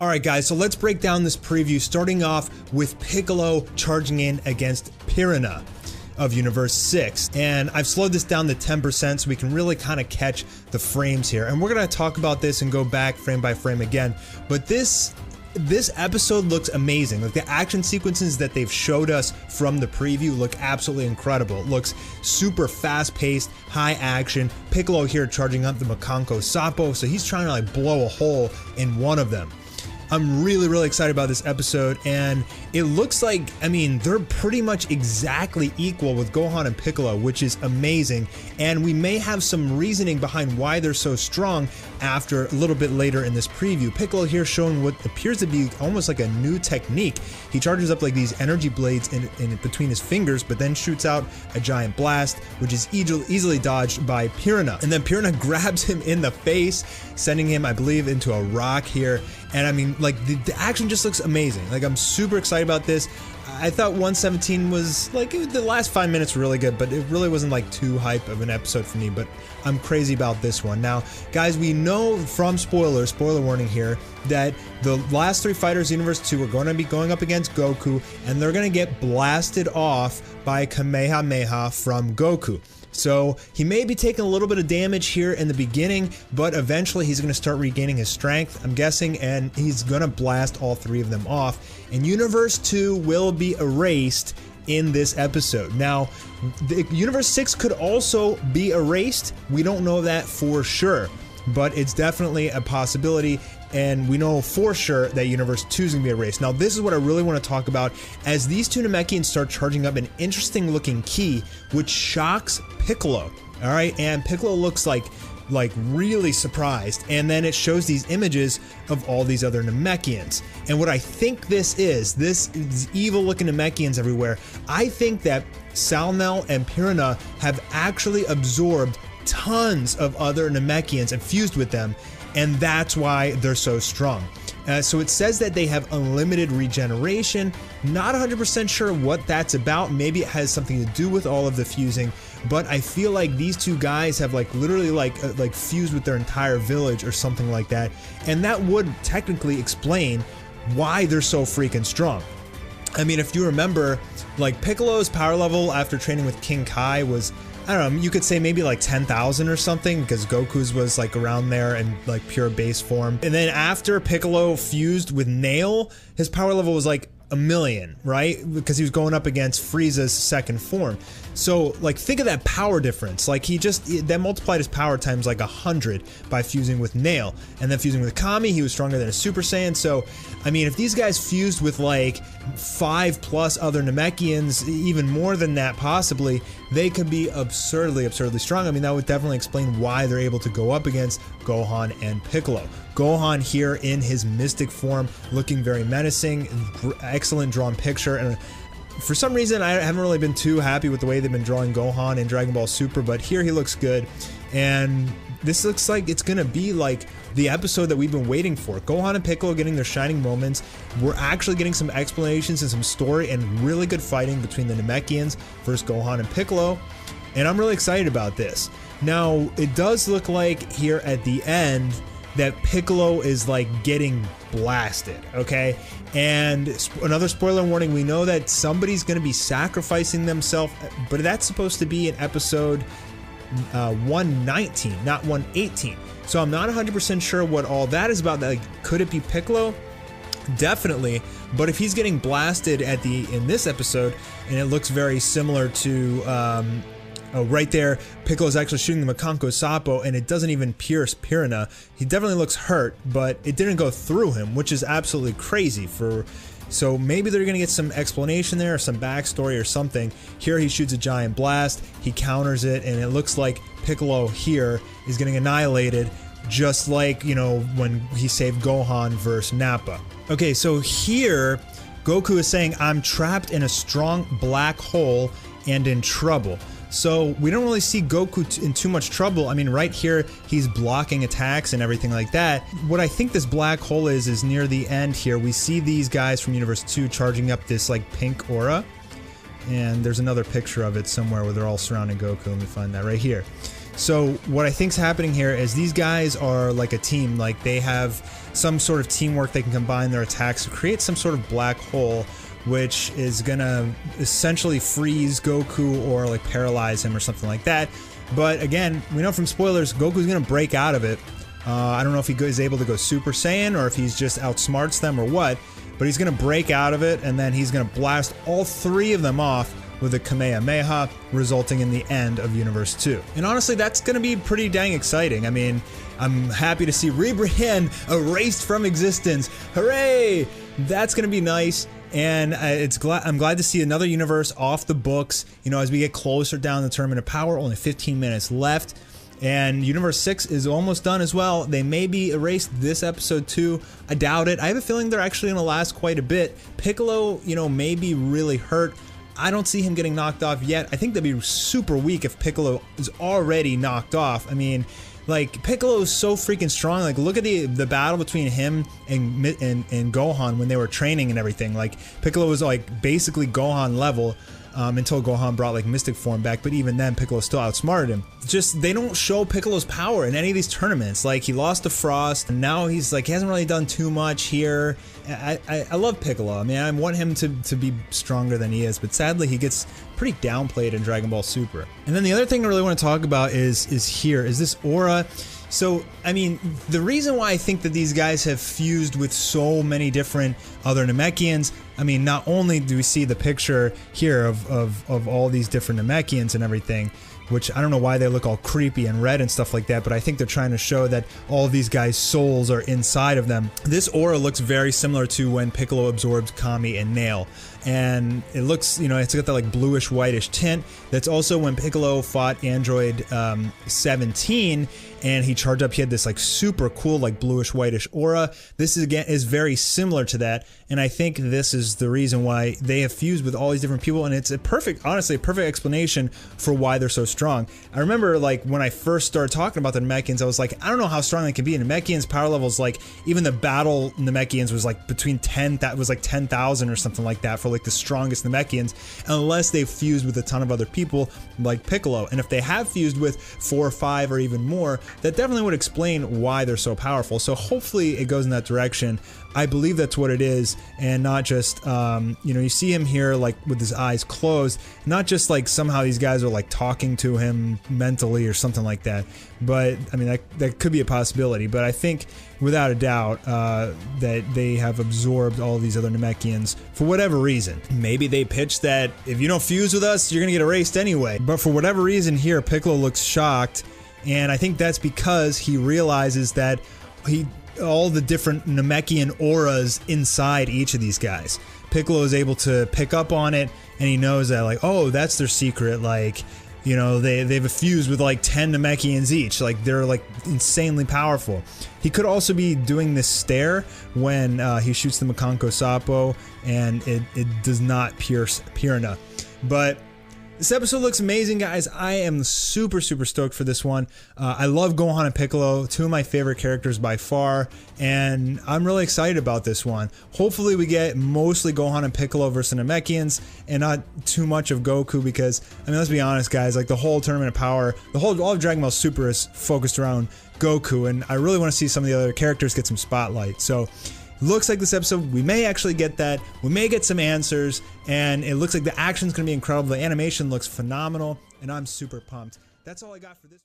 Alright guys, so let's break down this preview, starting off with Piccolo charging in against Piranha of Universe 6. And I've slowed this down to 10% so we can really kind of catch the frames here. And we're going to talk about this and go back frame by frame again. But this episode looks amazing. Like, the action sequences that they've showed us from the preview look absolutely incredible. It looks super fast-paced, high action. Piccolo here charging up the Makanko Sapo, so he's trying to like blow a hole in one of them. I'm really excited about this episode, and it looks like, I mean, they're pretty much exactly equal with Gohan and Piccolo, which is amazing, and we may have some reasoning behind why they're so strong after a little bit later in this preview. Piccolo here showing what appears to be almost like a new technique. He charges up like these energy blades in between his fingers, but then shoots out a giant blast, which is easily dodged by Piranha. And then Piranha grabs him in the face, sending him, I believe, into a rock here. And I mean, like, the action just looks amazing. Like, I'm super excited about this. I thought 117 was, like, the last 5 minutes were really good, but it really wasn't, like, too hype of an episode for me, but I'm crazy about this one. Now, guys, we know from spoiler warning here, that the last 3 fighters in Universe 2 are going to be going up against Goku, and they're going to get blasted off by Kamehameha from Goku. So he may be taking a little bit of damage here in the beginning, but eventually he's going to start regaining his strength, I'm guessing, and he's going to blast all 3 of them off. And Universe 2 will be erased in this episode. Now, Universe 6 could also be erased. We don't know that for sure, but it's definitely a possibility. And we know for sure that Universe 2 is going to be erased. Now, this is what I really want to talk about, as these 2 Namakians start charging up an interesting looking key, which shocks Piccolo. Alright, and Piccolo looks like really surprised, and then it shows these images of all these other Namakians. And what I think this evil looking Namakians everywhere, I think that Salnel and Piranha have actually absorbed tons of other Namakians and fused with them, and that's why they're so strong. So it says that they have unlimited regeneration. Not 100% sure what that's about. Maybe it has something to do with all of the fusing, but I feel like these 2 guys have literally fused with their entire village or something like that, and that would technically explain why they're so freaking strong. I mean, if you remember, like, Piccolo's power level after training with King Kai was, I don't know, you could say maybe like 10,000 or something, because Goku's was like around there in like pure base form. And then after Piccolo fused with Nail, his power level was like 1,000,000, right? Because he was going up against Frieza's second form. So, like, think of that power difference. Like, that multiplied his power times like 100 by fusing with Nail. And then fusing with Kami, he was stronger than a Super Saiyan. So, I mean, if these guys fused with like 5+ other Namakians, even more than that possibly, they could be absurdly strong. I mean, that would definitely explain why they're able to go up against Gohan and Piccolo. Gohan here in his mystic form, looking very menacing, excellent drawn picture, and for some reason I haven't really been too happy with the way they've been drawing Gohan in Dragon Ball Super, but here he looks good, and this looks like it's gonna be like the episode that we've been waiting for. Gohan and Piccolo getting their shining moments. We're actually getting some explanations and some story and really good fighting between the Namekians versus Gohan and Piccolo, and I'm really excited about this. Now, it does look like here at the end that Piccolo is like getting blasted, okay? And another spoiler warning, we know that somebody's gonna be sacrificing themselves, but that's supposed to be in episode 119, not 118. So I'm not 100% sure what all that is about. Like, could it be Piccolo? Definitely, but if he's getting blasted in this episode, and it looks very similar to oh, right there, Piccolo's actually shooting the Makanko Sapo, and it doesn't even pierce Piranha. He definitely looks hurt, but it didn't go through him, which is absolutely crazy. So maybe they're gonna get some explanation there, or some backstory or something. Here he shoots a giant blast, he counters it, and it looks like Piccolo here is getting annihilated, just like, you know, when he saved Gohan versus Nappa. Okay, so here, Goku is saying, "I'm trapped in a strong black hole and in trouble." So we don't really see Goku in too much trouble. I mean, right here, he's blocking attacks and everything like that. What I think this black hole is near the end here. We see these guys from Universe 2 charging up this like pink aura. And there's another picture of it somewhere where they're all surrounding Goku. Let me find that right here. So what I think's happening here is these guys are like a team, like they have some sort of teamwork. They can combine their attacks to create some sort of black hole, which is gonna essentially freeze Goku or like paralyze him or something like that. But again, we know from spoilers, Goku's gonna break out of it. I don't know if he is able to go Super Saiyan or if he's just outsmarts them or what, but he's gonna break out of it and then he's gonna blast all 3 of them off with a Kamehameha, resulting in the end of Universe 2. And honestly, that's gonna be pretty dang exciting. I mean, I'm happy to see Ribrian erased from existence. Hooray! That's gonna be nice. And I'm glad to see another universe off the books. You know, as we get closer down the Tournament of Power, only 15 minutes left. And Universe 6 is almost done as well. They may be erased this episode too. I doubt it. I have a feeling they're actually gonna last quite a bit. Piccolo, you know, may be really hurt. I don't see him getting knocked off yet. I think that'd be super weak if Piccolo is already knocked off. I mean, like, Piccolo is so freaking strong. Like, look at the battle between him and Gohan when they were training and everything. Like, Piccolo was like basically Gohan level until Gohan brought like Mystic Form back. But even then, Piccolo still outsmarted him. Just, they don't show Piccolo's power in any of these tournaments. Like, he lost to Frost, and now he's like, he hasn't really done too much here. I love Piccolo. I mean, I want him to be stronger than he is, but sadly he gets pretty downplayed in Dragon Ball Super. And then the other thing I really want to talk about is this aura. So, I mean, the reason why I think that these guys have fused with so many different other Namekians, I mean, not only do we see the picture here of all these different Namekians and everything, which I don't know why they look all creepy and red and stuff like that, but I think they're trying to show that all of these guys' souls are inside of them. This aura looks very similar to when Piccolo absorbed Kami and Nail. And it looks, you know, it's got that like bluish whitish tint. That's also when Piccolo fought Android 17 and he charged up, he had this like super cool like bluish whitish aura. This is very similar to that, and I think this is the reason why they have fused with all these different people, and it's a perfect, honestly, a perfect explanation for why they're so strong. I remember like when I first started talking about the Namekians, I was like, I don't know how strong they can be. Namekians power levels, like even the battle Namekians was like between 10, that was like 10,000 or something like that for like the strongest Namekians, unless they've fused with a ton of other people like Piccolo. And if they have fused with 4 or 5 or even more, that definitely would explain why they're so powerful. So hopefully it goes in that direction. I believe that's what it is, and not just, you know, you see him here like with his eyes closed, not just like somehow these guys are like talking to him mentally or something like that. But I mean, that could be a possibility, but I think without a doubt that they have absorbed all these other Namekians for whatever reason. Maybe they pitched that if you don't fuse with us, you're gonna get erased anyway. But for whatever reason here, Piccolo looks shocked, and I think that's because he realizes that all the different Namekian auras inside each of these guys. Piccolo is able to pick up on it, and he knows that like, oh, that's their secret. Like, you know, they've fused with like 10 Namekians each. Like, they're like insanely powerful. He could also be doing this stare when he shoots the Makanko Sapo, and it does not pierce Piranha. But this episode looks amazing, guys. I am super stoked for this one. I love Gohan and Piccolo, 2 of my favorite characters by far, and I'm really excited about this one. Hopefully we get mostly Gohan and Piccolo versus Namekians and not too much of Goku, because, I mean, let's be honest, guys, like the whole Tournament of Power, all of Dragon Ball Super is focused around Goku, and I really want to see some of the other characters get some spotlight. So looks like this episode, we may actually get that. We may get some answers, and it looks like the action's going to be incredible. The animation looks phenomenal, and I'm super pumped. That's all I got for this.